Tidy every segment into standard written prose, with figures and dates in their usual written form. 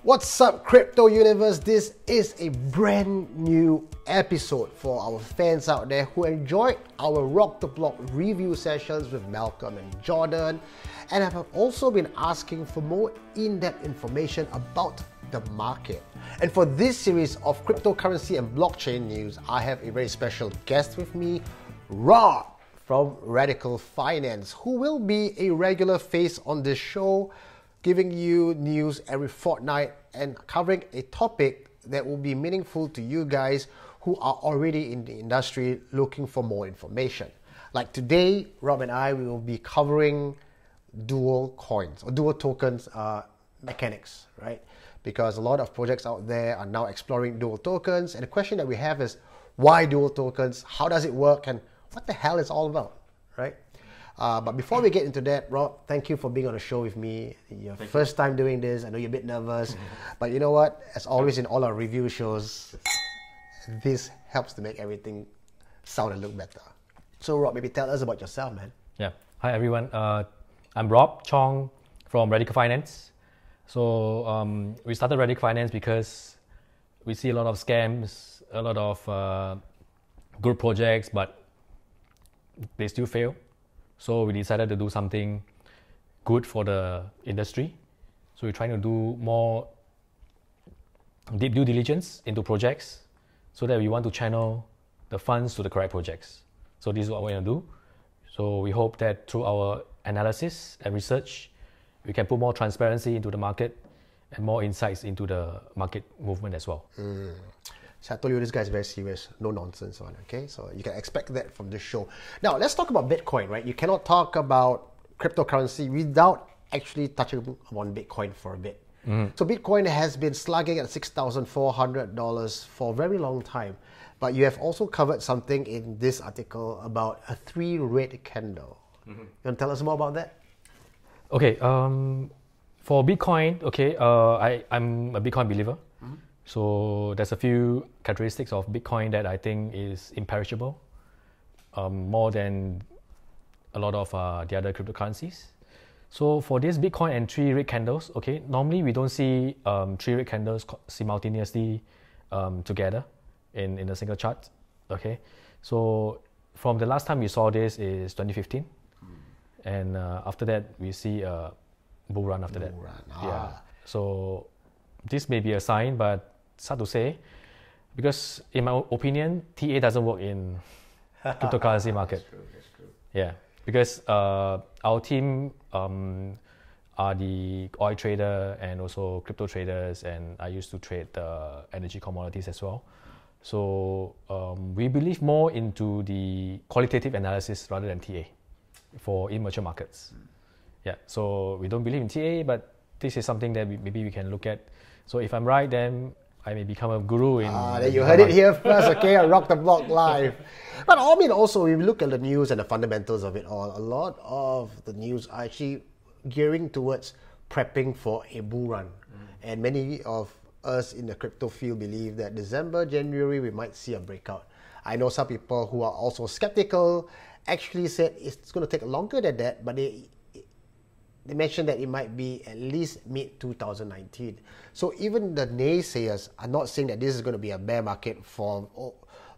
What's up, Crypto Universe? This is a brand new episode for our fans out there who enjoyed our Rock the Block review sessions with Malcolm and Jordan, and have also been asking for more in-depth information about the market. And for this series of cryptocurrency and blockchain news, I have a very special guest with me, Rob from Radical Finance, who will be a regular face on this show, giving you news every fortnight and covering a topic that will be meaningful to you guys who are already in the industry looking for more information. Like today, Rob and I will be covering dual coins or dual tokens mechanics, right? Because a lot of projects out there are now exploring dual tokens, and the question that we have is, why dual tokens? How does it work? And what the hell is all about, right? But before we get into that, Rob, thank you for being on the show with me. Your first time doing this. I know you're a bit nervous, but you know what? As always in all our review shows, this helps to make everything sound and look better. So Rob, maybe tell us about yourself, man. Yeah. Hi, everyone. I'm Rob Chong from Radical Finance. So we started Radical Finance because we see a lot of scams, a lot of good projects, but they still fail. So we decided to do something good for the industry. So we're trying to do more deep due diligence into projects so that we want to channel the funds to the correct projects. So this is what we're going to do. So we hope that through our analysis and research, we can put more transparency into the market and more insights into the market movement as well. So I told you this guy is very serious, no nonsense one, okay? So you can expect that from this show. Now, let's talk about Bitcoin, right? You cannot talk about cryptocurrency without actually touching on Bitcoin for a bit. So Bitcoin has been slugging at $6,400 for a very long time. But you have also covered something in this article about a 3 red candle. You want to tell us more about that? Okay, for Bitcoin, I'm a Bitcoin believer. So there's a few characteristics of Bitcoin that I think is imperishable, more than a lot of the other cryptocurrencies. So for this Bitcoin and 3 red candles, okay, normally we don't see 3 red candles simultaneously together in a single chart, okay. So from the last time we saw this is 2015, and after that we see a bull run after that. Yeah. So this may be a sign, but it's hard to say, because in my opinion, TA doesn't work in cryptocurrency market. That's true. Yeah, because our team are the oil trader and also crypto traders, and I used to trade energy commodities as well. So we believe more into the qualitative analysis rather than TA for immature markets. Yeah, so we don't believe in TA, but this is something that maybe we can look at. So if I'm right, then I may become a guru in... Then you heard it here first, okay? On Rock the Block Live. But I mean, also, if you look at the news and the fundamentals of it all, a lot of the news are actually gearing towards prepping for a bull run. And many of us in the crypto field believe that December, January, we might see a breakout. I know some people who are also skeptical actually said it's going to take longer than that, but they mentioned that it might be at least mid-2019. So even the naysayers are not saying that this is going to be a bear market for a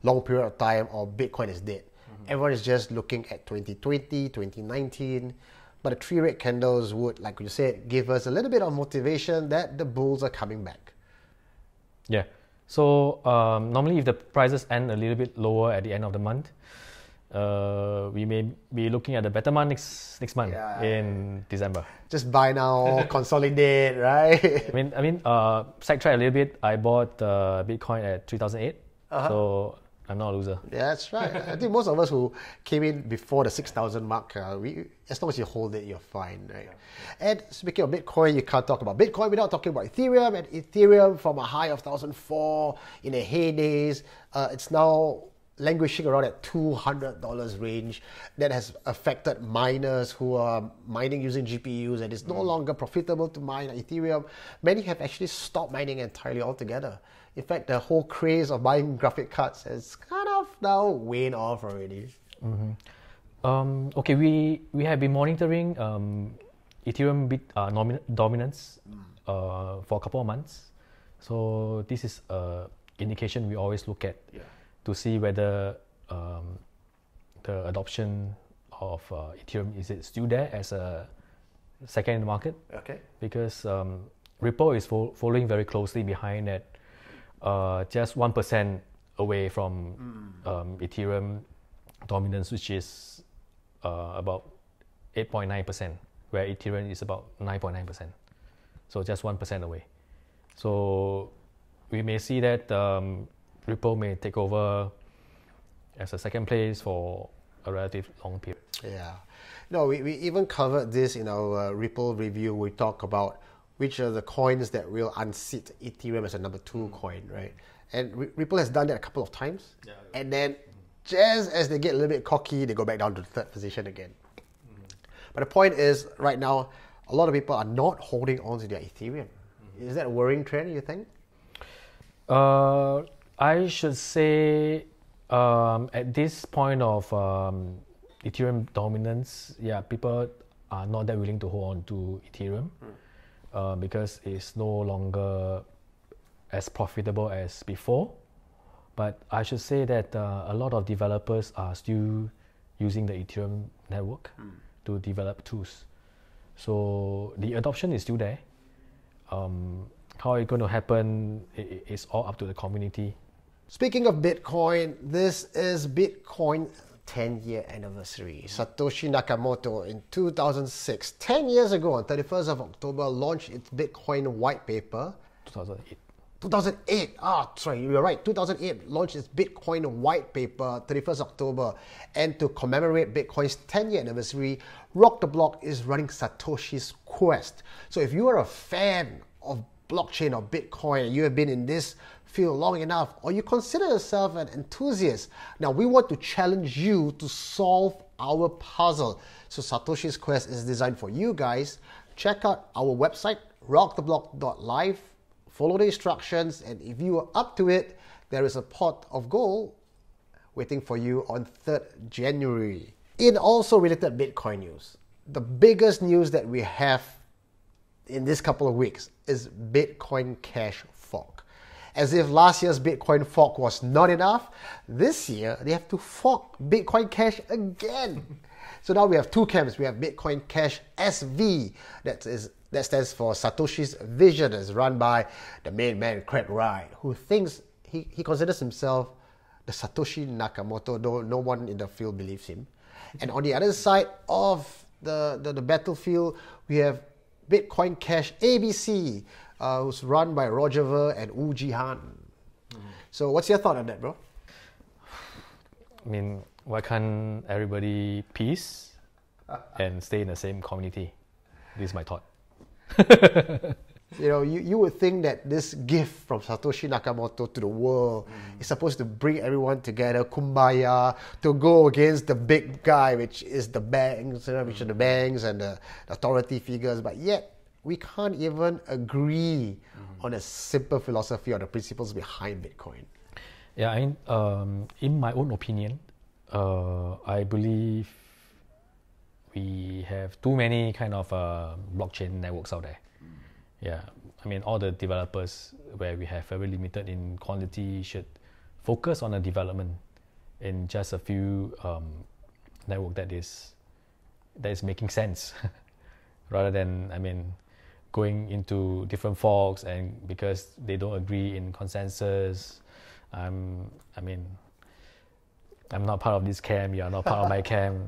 long period of time or Bitcoin is dead. Everyone is just looking at 2020, 2019. But the 3 red candles would, like you said, give us a little bit of motivation that the bulls are coming back. Yeah. So normally if the prices end a little bit lower at the end of the month, we may be looking at a better month next month in December. Just buy now, consolidate, right? I mean, sidetrack a little bit. I bought Bitcoin at 2008, so I'm not a loser. Yeah, that's right. I think most of us who came in before the 6,000 mark, as long as you hold it, you're fine, right? And speaking of Bitcoin, you can't talk about Bitcoin without talking about Ethereum. And Ethereum, from a high of 1,004 in the heydays, it's now languishing around at $200 range. That has affected miners who are mining using GPUs, and it's no longer profitable to mine Ethereum. Many have actually stopped mining entirely altogether. In fact, the whole craze of buying graphic cards has kind of now waned off already. Okay, we have been monitoring Ethereum dominance for a couple of months. So this is an indication we always look at to see whether the adoption of Ethereum, is it still there as a second in the market? Okay. Because Ripple is following very closely behind at just 1% away from Ethereum dominance, which is about 8.9%, where Ethereum is about 9.9%. So just 1% away. So we may see that Ripple may take over as a second place for a relative long period. Yeah. No, we even covered this in our Ripple review. We talk about which are the coins that will unseat Ethereum as a number 2 coin, right? And Ripple has done that a couple of times. Yeah. And then just as they get a little bit cocky, they go back down to the 3rd position again. But the point is, right now, a lot of people are not holding on to their Ethereum. Is that a worrying trend, you think? I should say at this point of Ethereum dominance, people are not that willing to hold on to Ethereum because it's no longer as profitable as before. But I should say that a lot of developers are still using the Ethereum network to develop tools. So the adoption is still there. How it's going to happen is all up to the community. Speaking of Bitcoin, this is Bitcoin 10-year anniversary. Satoshi Nakamoto in 2006, 10 years ago on 31st of October, launched its Bitcoin white paper. 2008, sorry, you're right, 2008 launched its Bitcoin white paper, 31st October. And to commemorate Bitcoin's 10-year anniversary, Rock the Block is running Satoshi's Quest. So if you are a fan of blockchain or Bitcoin, and you have been in this field long enough, or you consider yourself an enthusiast, now we want to challenge you to solve our puzzle. So Satoshi's Quest is designed for you guys. Check out our website, rocktheblock.live. Follow the instructions, and if you are up to it, there is a pot of gold waiting for you on 3rd January. In also related Bitcoin news, the biggest news that we have in this couple of weeks is Bitcoin Cash fork. As if last year's Bitcoin fork was not enough, this year they have to fork Bitcoin Cash again. So now we have 2 camps. We have Bitcoin Cash SV, that stands for Satoshi's Vision, is run by the main man, Craig Wright, who thinks he considers himself the Satoshi Nakamoto, though no one in the field believes him. And on the other side of the battlefield, we have Bitcoin Cash ABC, who's run by Roger Ver and Wu Jihan. So what's your thought on that, bro? I mean, why can't everybody peace and stay in the same community? This is my thought. You would think that this gift from Satoshi Nakamoto to the world is supposed to bring everyone together, kumbaya, to go against the big guy, which is the banks, which are the banks and the authority figures. But yet, we can't even agree on a simple philosophy or the principles behind Bitcoin. Yeah, in my own opinion, I believe we have too many kind of blockchain networks out there. Yeah, I mean, all the developers where we have very limited in quantity should focus on the development in just a few network that is making sense, rather than going into different forks, and because they don't agree in consensus. I'm not part of this camp. You are not part of my camp.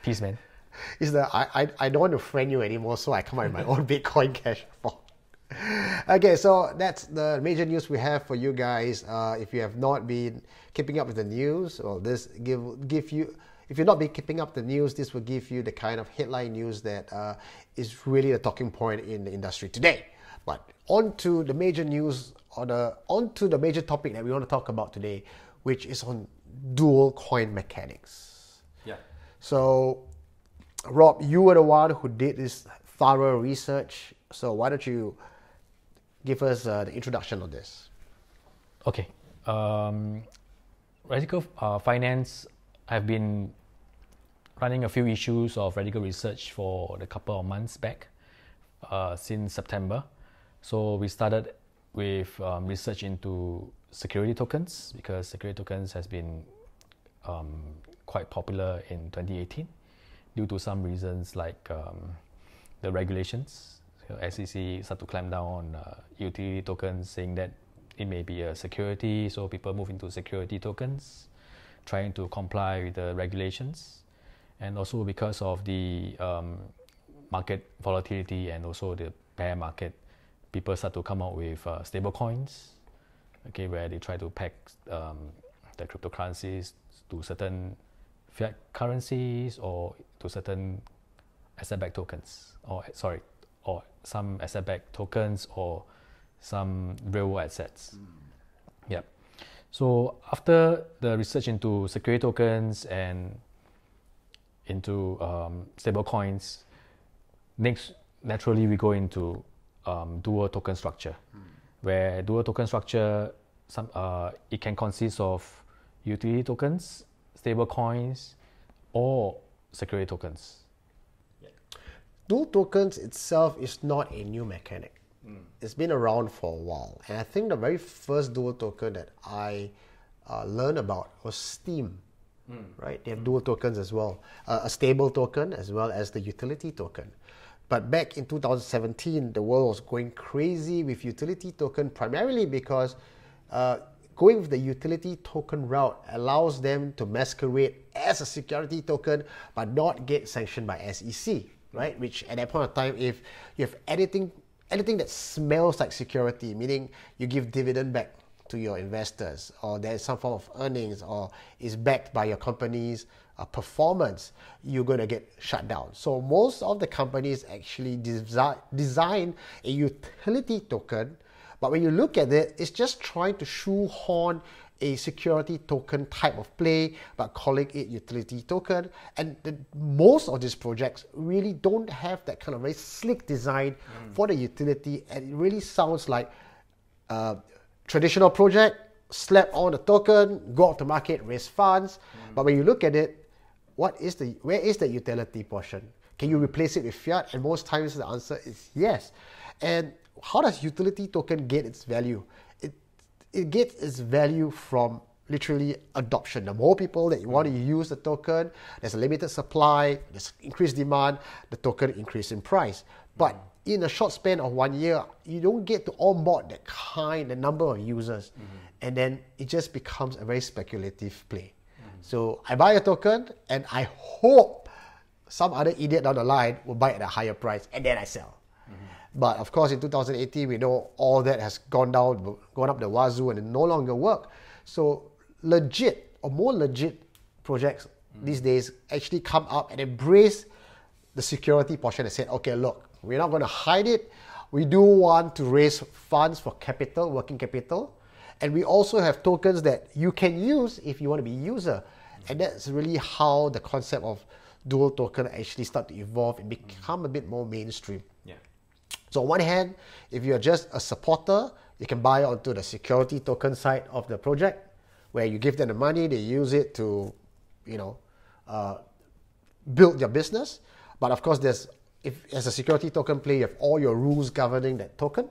Peace, man. Is that I don't want to friend you anymore, so I come out with my own Bitcoin Cash fork. Okay, so that's the major news we have for you guys. If you have not been keeping up with the news, well, this give you. If you've not been keeping up the news, this will give you the kind of headline news that is really the talking point in the industry today. But on to the major news, on to the major topic that we want to talk about today, which is on dual coin mechanics. Yeah. So, Rob, you were the one who did this thorough research. So why don't you give us the introduction of this? Okay. Radical Finance have been running a few issues of radical research for a couple of months back. since September. So we started with research into security tokens, because security tokens has been quite popular in 2018 due to some reasons like the regulations. So SEC start to clamp down on utility tokens, saying that it may be a security, so people move into security tokens, trying to comply with the regulations. And also because of the market volatility and also the bear market, people start to come out with stable coins, okay, where they try to peg the cryptocurrencies to certain fiat currencies or to certain asset-backed tokens, or some asset-backed tokens or some real assets. Yep. So after the research into security tokens and into stable coins, next naturally we go into dual token structure, where dual token structure it can consist of utility tokens, stable coins, or security tokens. Dual tokens itself is not a new mechanic. It's been around for a while, and I think the very first dual token that I learned about was Steam. Right? They have dual tokens as well, a stable token as well as the utility token. But back in 2017, the world was going crazy with utility token, primarily because going with the utility token route allows them to masquerade as a security token but not get sanctioned by SEC, right? Which at that point of time, if you have anything that smells like security, meaning you give dividend back to your investors, or there's some form of earnings, or is backed by your company's performance, you're going to get shut down. So most of the companies actually design a utility token, but when you look at it, it's just trying to shoehorn a security token type of play, but calling it utility token. And most of these projects really don't have that kind of very slick design for the utility, and it really sounds like traditional project, slap on a token, go out to market, raise funds. But when you look at it, where is the utility portion? Can you replace it with fiat? And most times the answer is yes. And how does utility token get its value? It gets its value from literally adoption. The more people that you want to use the token, there's a limited supply, there's increased demand, the token increase in price. But in a short span of 1 year, you don't get to onboard the number of users. And then it just becomes a very speculative play. So I buy a token and I hope some other idiot down the line will buy it at a higher price, and then I sell. But of course, in 2018, we know all that has gone up the wazoo, and it no longer work. So legit or more legit projects these days actually come up and embrace the security portion and say, okay, look, we're not going to hide it. We do want to raise funds for capital, working capital. And we also have tokens that you can use if you want to be a user. And that's really how the concept of dual token actually start to evolve and become a bit more mainstream. So on one hand, if you're just a supporter, you can buy onto the security token side of the project, where you give them the money, they use it to, build their business. But of course, if as a security token play, you have all your rules governing that token.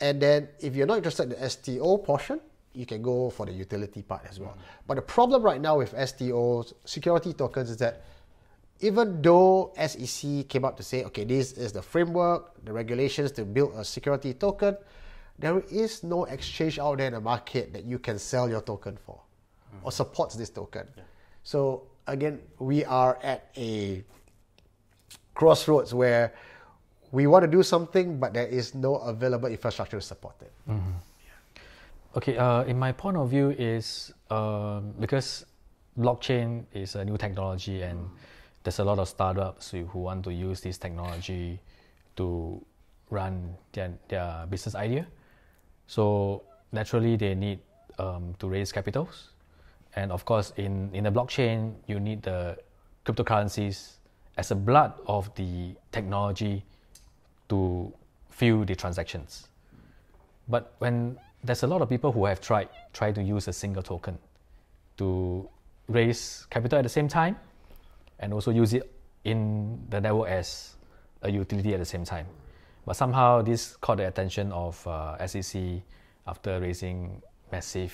And then if you're not interested in the STO portion, you can go for the utility part as well. But the problem right now with STOs, security tokens, is that even though SEC came out to say, okay, this is the framework, the regulations to build a security token, there is no exchange out there in the market that you can sell your token for or supports this token. So again, we are at a crossroads where we want to do something, but there is no available infrastructure to support it. Okay, in my point of view is because blockchain is a new technology, and there's a lot of startups who want to use this technology to run their business idea. So naturally, they need to raise capitals. And of course, in the blockchain, you need the cryptocurrencies as a blood of the technology to fuel the transactions. But when there's a lot of people who have tried to use a single token to raise capital at the same time, and also use it in the network as a utility at the same time. But somehow this caught the attention of SEC after raising massive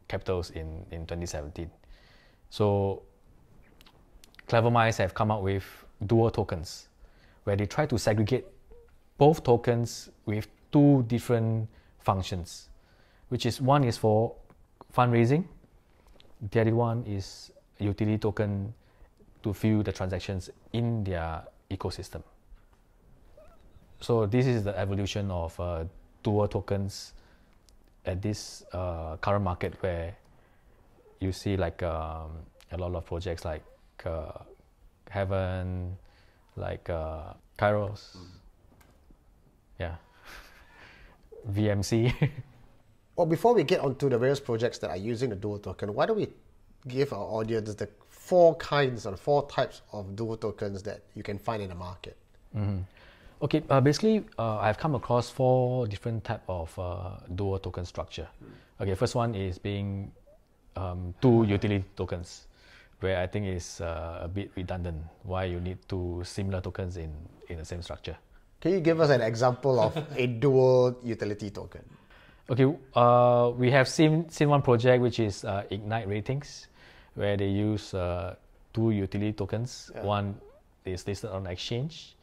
capitals in 2017. So clever minds have come up with dual tokens, where they try to segregate both tokens with two different functions, which is one is for fundraising, the other one is a utility token to fuel the transactions in their ecosystem. So this is the evolution of dual tokens at this current market, where you see like a lot of projects like Heaven, like Kairos, yeah, VMC. Well, before we get onto the various projects that are using the dual token, why don't we give our audience the 4 kinds or 4 types of dual tokens that you can find in the market? Okay, basically, I've come across 4 different type of dual token structure. Okay, first one is being 2 utility tokens, where I think is a bit redundant. Why you need 2 similar tokens in the same structure? Can you give us an example of a dual utility token? Okay, we have seen one project which is Ignite Ratings, where they use 2 utility tokens. Yeah. One is listed on exchange.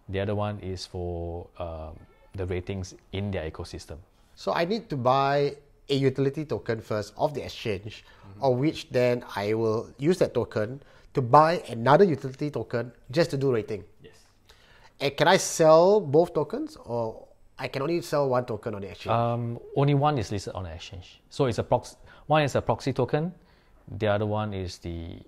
The other one is for the ratings in their ecosystem. So I need to buy a utility token first of the exchange, of which then I will use that token to buy another utility token just to do rating. Yes. And can I sell both tokens, or I can only sell one token on the exchange? Only one is listed on the exchange. So it's one is a proxy token, the other one is the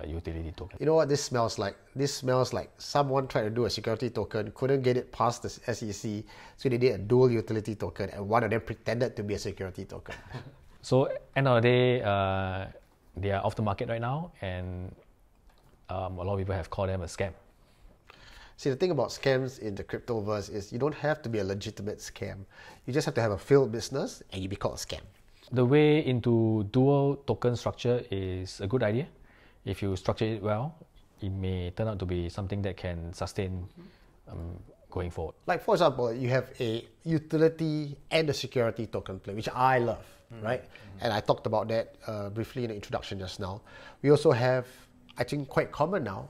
utility token. You know what this smells like? This smells like someone tried to do a security token, couldn't get it past the SEC, so they did a dual utility token, and one of them pretended to be a security token. So end of the day, they are off the market right now, and a lot of people have called them a scam. See, the thing about scams in the cryptoverse is you don't have to be a legitimate scam. You just have to have a failed business and you be called a scam. The way into dual token structure is a good idea. If you structure it well, it may turn out to be something that can sustain going forward. Like, for example, you have a utility and a security token play, which I love, right? And I talked about that briefly in the introduction just now. We also have, I think quite common now,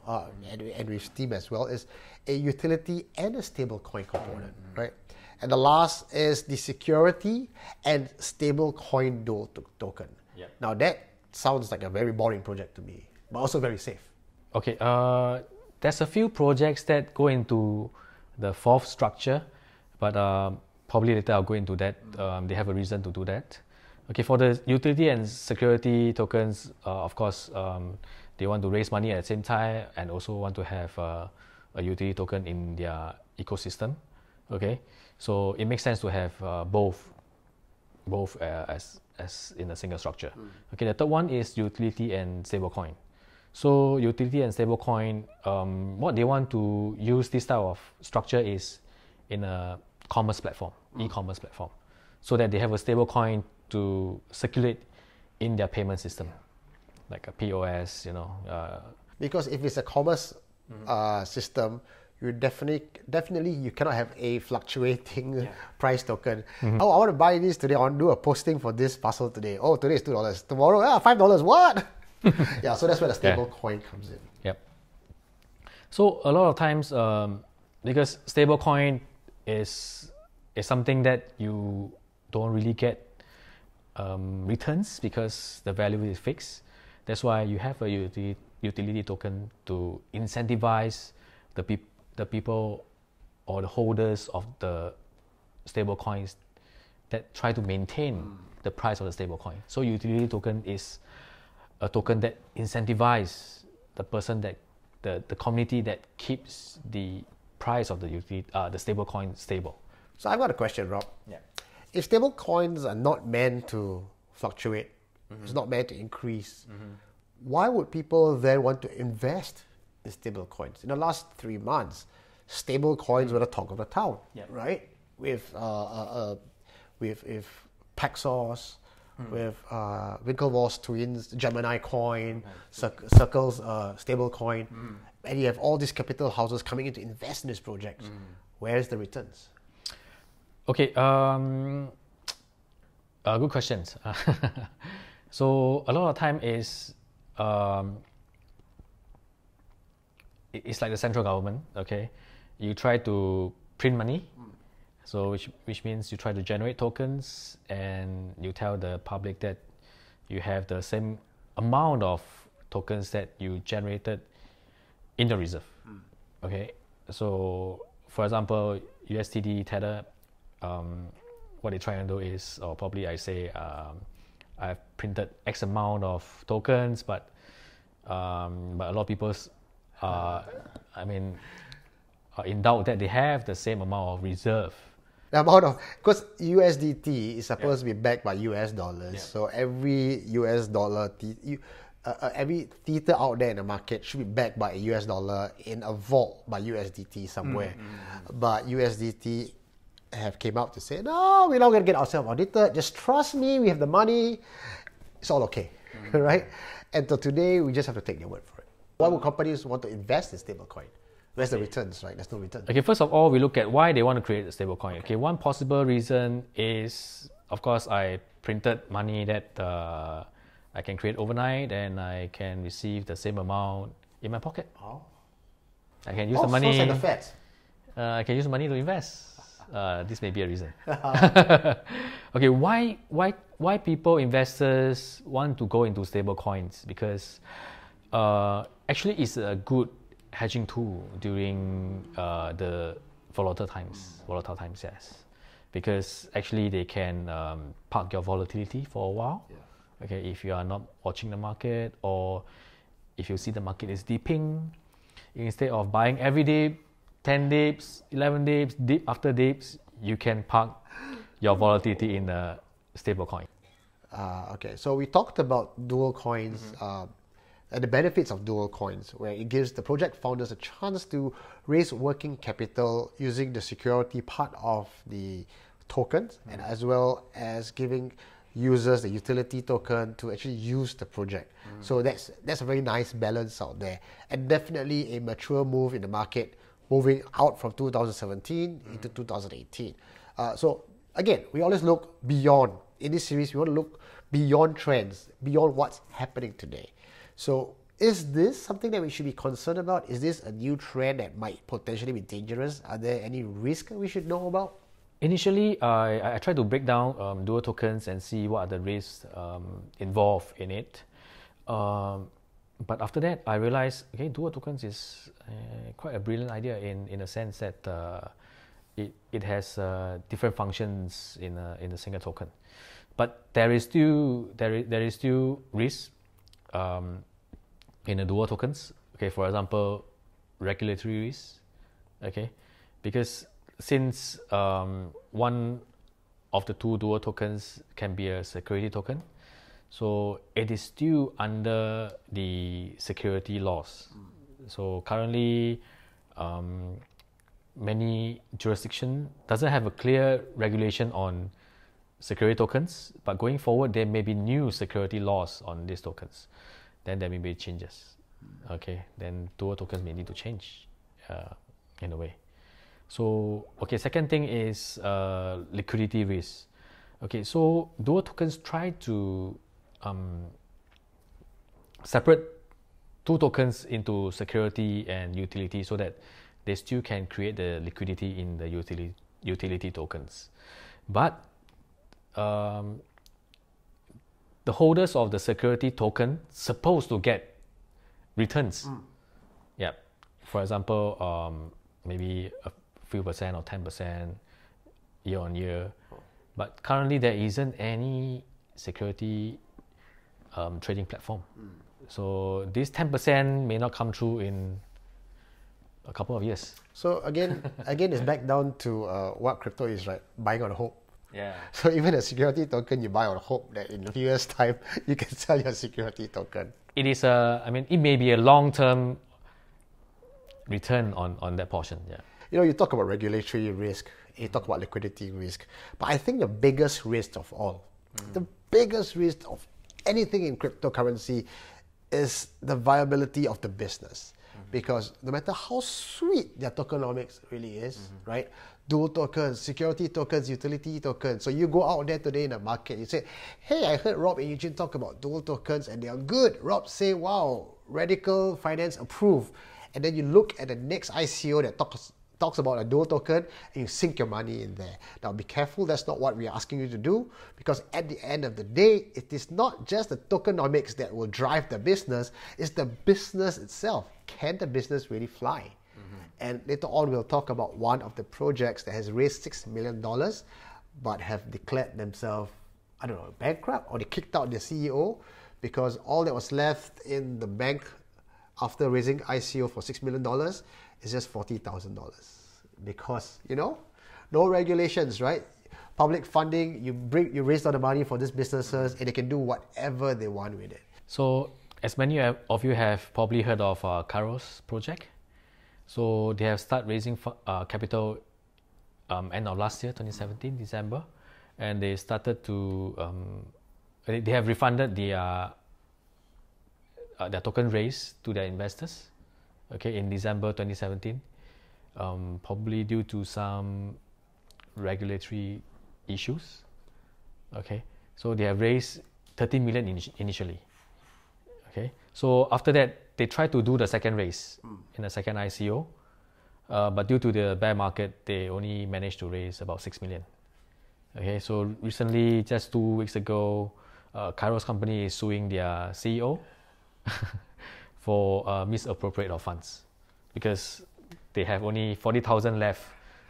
and with Steam as well, is a utility and a stablecoin component, right? And the last is the security and stablecoin dual token. Yep. Now that sounds like a very boring project to me, but also very safe. Okay, there's a few projects that go into the 4th structure, but probably later I'll go into that. They have a reason to do that. Okay, for the utility and security tokens, of course, they want to raise money at the same time and also want to have a utility token in their ecosystem. Okay, so it makes sense to have both as in a single structure. Okay, the third one is utility and stablecoin. So utility and stablecoin, what they want to use this type of structure is in a commerce platform, e-commerce platform, so that they have a stablecoin to circulate in their payment system, like a POS, you know. Because if it's a commerce system, you definitely you cannot have a fluctuating price token. Oh, I want to buy this today. I want to do a posting for this parcel today. Oh, today is $2. Tomorrow, $5. What? Yeah, so that's where the stable coin comes in. Yep. So a lot of times, because stable coin is something that you don't really get returns because the value is fixed. That's why you have a utility token to incentivize the people or the holders of the stable coins that try to maintain the price of the stable coin. So utility token is a token that incentivizes the person that the community that keeps the price of the stable coin stable. So I've got a question, Rob. Yeah. If stable coins are not meant to fluctuate, it's not meant to increase, why would people then want to invest in stable coins? In the last 3 months, stable coins were the talk of the town, right? With Paxos, with Winklevoss Twins, Gemini Coin, Circle's stable coin, and you have all these capital houses coming in to invest in this project. Where's the returns? Okay, good questions. So a lot of time is it's like the central government. Okay, you try to print money, so which means you try to generate tokens, and you tell the public that you have the same amount of tokens that you generated in the reserve. Okay, so for example, USDT Tether, what they try and do is, or probably I say, I've printed X amount of tokens, but a lot of people, are in doubt that they have the same amount of reserve. The amount of, because USDT is supposed to be backed by US dollars, so every US dollar, every Tether out there in the market should be backed by a US dollar in a vault by USDT somewhere. But USDT have came out to say, no, we're not going to get ourselves audited. Just trust me, we have the money. It's all okay, right? And so today, we just have to take their word for it. Why would companies want to invest in stablecoin? Where's the returns, right? There's no return. Okay, first of all, we look at why they want to create a stablecoin. Okay, one possible reason is, of course, I printed money that I can create overnight, and I can receive the same amount in my pocket. Oh. I can use the money. So like the Feds. I can use money to invest. This may be a reason. Okay, why people, investors want to go into stable coins? Because actually it's a good hedging tool during the volatile times. Volatile times, yes. Because actually they can park your volatility for a while. Yeah. Okay, if you are not watching the market, or if you see the market is dipping, instead of buying every day, 10 dips, 11 dips, dip after dips, you can park your volatility in a stable coin. Okay, so we talked about dual coins and the benefits of dual coins, where it gives the project founders a chance to raise working capital using the security part of the tokens, and as well as giving users the utility token to actually use the project. So that's a very nice balance out there, and definitely a mature move in the market, moving out from 2017 into 2018. So again, we always look beyond. In this series, we want to look beyond trends, beyond what's happening today. So is this something that we should be concerned about? Is this a new trend that might potentially be dangerous? Are there any risks we should know about? Initially, I tried to break down dual tokens and see what are the risks involved in it. But after that, I realized, okay, dual tokens is quite a brilliant idea in a sense that it has different functions in a single token. But there is still risk in the dual tokens. Okay, for example, regulatory risk. Okay, because since one of the two dual tokens can be a security token, so it is still under the security laws. So currently, many jurisdictions doesn't have a clear regulation on security tokens, but going forward, there may be new security laws on these tokens. Then there may be changes. Okay, then dual tokens may need to change in a way. So, okay, second thing is liquidity risk. Okay, so dual tokens try to separate two tokens into security and utility so that they still can create the liquidity in the utility tokens. But the holders of the security token supposed to get returns. Yeah, for example, maybe a few percent or 10% year on year. But currently there isn't any security trading platform. So this 10% may not come true in a couple of years. So again, it's back down to what crypto is, right? Buying on hope. Yeah. So even a security token, you buy on hope that in a few years' time, you can sell your security token. It is it may be a long-term return on that portion. Yeah. You know, you talk about regulatory risk, you talk about liquidity risk, but I think the biggest risk of all, the biggest risk of anything in cryptocurrency is the viability of the business. because no matter how sweet their tokenomics really is, right? Dual tokens, security tokens, utility tokens. So you go out there today in the market, you say, hey, I heard Rob and Eugene talk about dual tokens and they are good. Rob say, wow, Radical Finance approved. And then you look at the next ICO that talks about a dual token and you sink your money in there. Now be careful, that's not what we are asking you to do, because at the end of the day, it is not just the tokenomics that will drive the business, it's the business itself. Can the business really fly? And later on, we'll talk about one of the projects that has raised $6 million, but have declared themselves, I don't know, bankrupt, or they kicked out their CEO because all that was left in the bank after raising ICO for $6 million is just $40,000. Because, you know, no regulations, right? Public funding, you raise all the money for these businesses and they can do whatever they want with it. So, as many of you have probably heard of Kairos project. So they have started raising capital end of last year, 2017, December, and they started to, they have refunded their token raise to their investors, okay, in December 2017, probably due to some regulatory issues, okay. So they have raised 13 million initially, okay. So after that, they tried to do the second raise in the second ICO, but due to the bear market, they only managed to raise about 6 million. Okay, so recently, just 2 weeks ago, Kairos company is suing their CEO for misappropriate of funds because they have only 40,000 left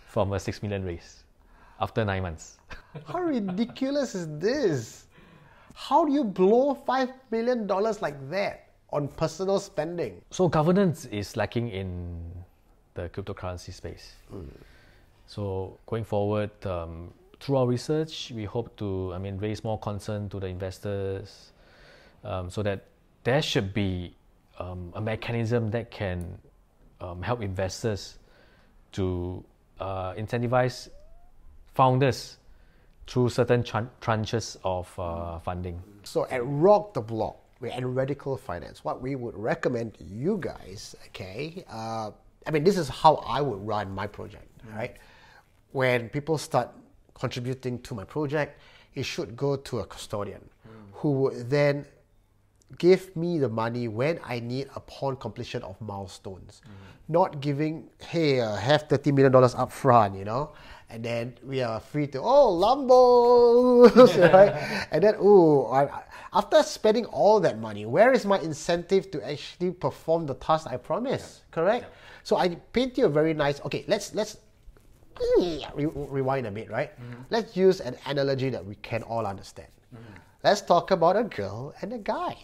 from a 6 million raise after 9 months. How ridiculous is this? How do you blow $5 million like that on personal spending? So governance is lacking in the cryptocurrency space. So going forward, through our research, we hope to, raise more concern to the investors, so that there should be a mechanism that can help investors to incentivize founders through certain tranches of funding. So at Rock the Block, and Radical Finance, what we would recommend to you guys, okay, this is how I would run my project, right? When people start contributing to my project, it should go to a custodian who would then give me the money when I need upon completion of milestones. Not giving, hey, have $30 million up front, you know, and then we are free to, Lambo, right? And then, after spending all that money, where is my incentive to actually perform the task I promised, correct? Yeah. So I paint you a very nice, okay, let's rewind a bit, right? Let's use an analogy that we can all understand. Let's talk about a girl and a guy,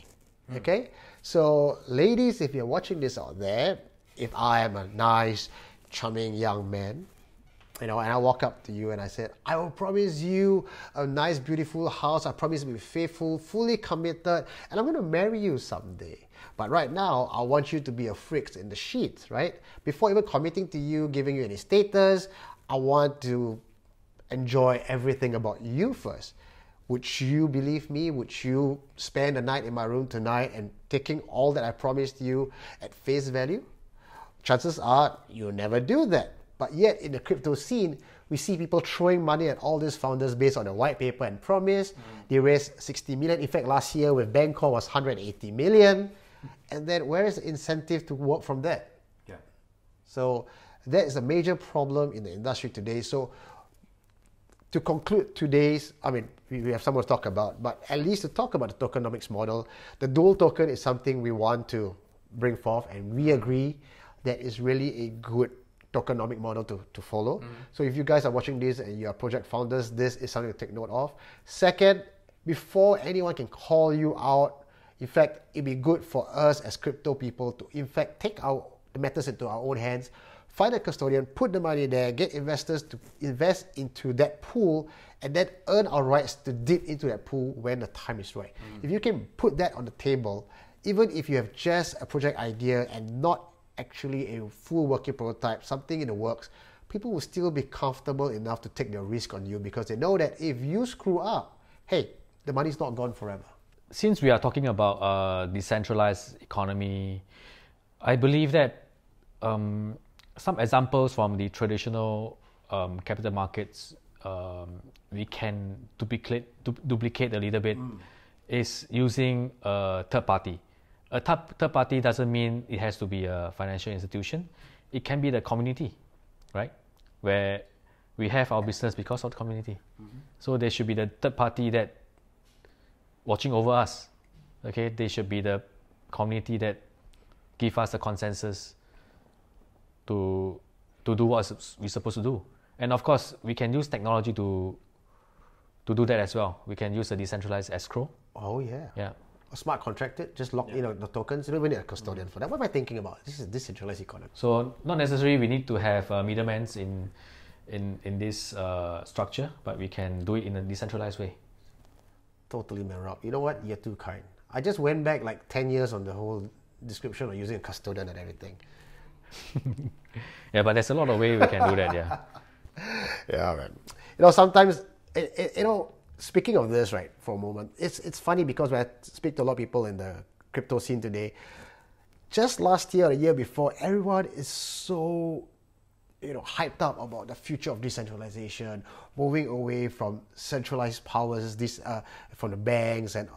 okay? So ladies, if you're watching this out there, if I am a nice, charming young man, you know, and I walk up to you and I said, I will promise you a nice, beautiful house. I promise to be faithful, fully committed, and I'm going to marry you someday. But right now, I want you to be a freak in the sheets, right? Before even committing to you, giving you any status, I want to enjoy everything about you first. Would you believe me? Would you spend the night in my room tonight and taking all that I promised you at face value? Chances are you'll never do that. But yet in the crypto scene, we see people throwing money at all these founders based on a white paper and promise. They raised 60 million. In fact, last year with Bangkok was 180 million. And then where is the incentive to work from that? Yeah. So that is a major problem in the industry today. So to conclude today's, we have some more to talk about, but at least to talk about the tokenomics model, the dual token is something we want to bring forth, and we agree that is really a good tokenomic model to follow. So if you guys are watching this and you are project founders, this is something to take note of. Second, before anyone can call you out, in fact, it'd be good for us as crypto people to, in fact, take the matters into our own hands, find a custodian, put the money there, get investors to invest into that pool, and then earn our rights to dip into that pool when the time is right. If you can put that on the table, even if you have just a project idea and not actually a full working prototype, something in the works, people will still be comfortable enough to take their risk on you because they know that if you screw up, hey, the money's not gone forever. Since we are talking about a decentralized economy, I believe that some examples from the traditional capital markets we can duplicate a little bit is using a third party. A third party doesn't mean it has to be a financial institution. It can be the community, right? Where we have our business because of the community. So there should be the third party that watching over us. Okay, they should be the community that give us the consensus to do what we're supposed to do. And of course, we can use technology to do that as well. We can use a decentralized escrow. Oh yeah. Yeah. A smart contracted, just lock the tokens. You don't even need a custodian for that. What am I thinking about? This is a decentralized economy. So not necessarily we need to have middlemen in this structure, but we can do it in a decentralized way. Totally, man, Rob. You know what? You're too kind. I just went back like 10 years on the whole description of using a custodian and everything. Yeah, but there's a lot of ways we can do that, yeah. Yeah, man. You know, sometimes, speaking of this, right, for a moment, it's funny because when I speak to a lot of people in the crypto scene today, just last year or a year before, everyone is so, hyped up about the future of decentralization, moving away from centralized powers, from the banks and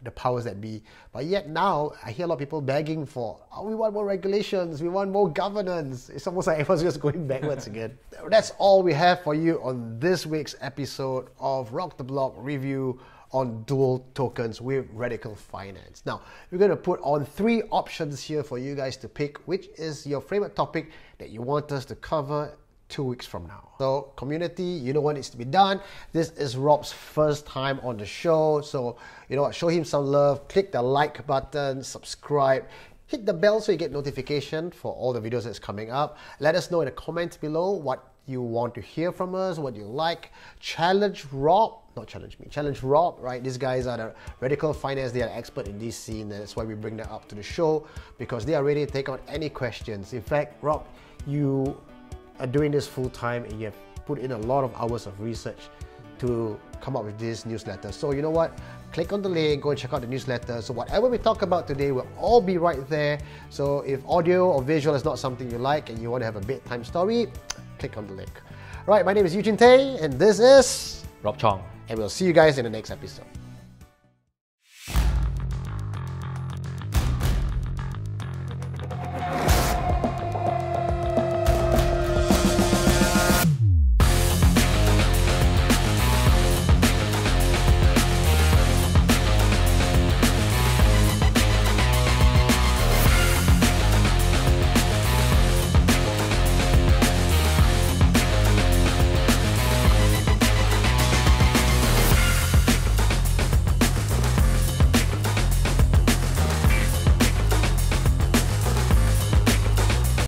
the powers that be. But yet now, I hear a lot of people begging for, we want more regulations, we want more governance. It's almost like everyone's just going backwards again. That's all we have for you on this week's episode of Rock the Block Review on dual tokens with Radical Finance. Now, we're going to put on 3 options here for you guys to pick, which is your favorite topic that you want us to cover 2 weeks from now. So, community, you know what needs to be done. This is Rob's first time on the show. So, you know what, show him some love. Click the like button, subscribe, hit the bell so you get notification for all the videos that's coming up. Let us know in the comments below what you want to hear from us, what you like. Challenge Rob, not challenge me, challenge Rob, right? These guys are the Radical Finance, they are expert in this scene, and that's why we bring them up to the show, because they are ready to take on any questions. In fact, Rob, you are doing this full time and you have put in a lot of hours of research to come up with this newsletter. So you know what? Click on the link, go and check out the newsletter. So whatever we talk about today will all be right there. So if audio or visual is not something you like and you want to have a bedtime story, click on the link. Right, my name is Eugene Tay and this is Rob Chong. And we'll see you guys in the next episode.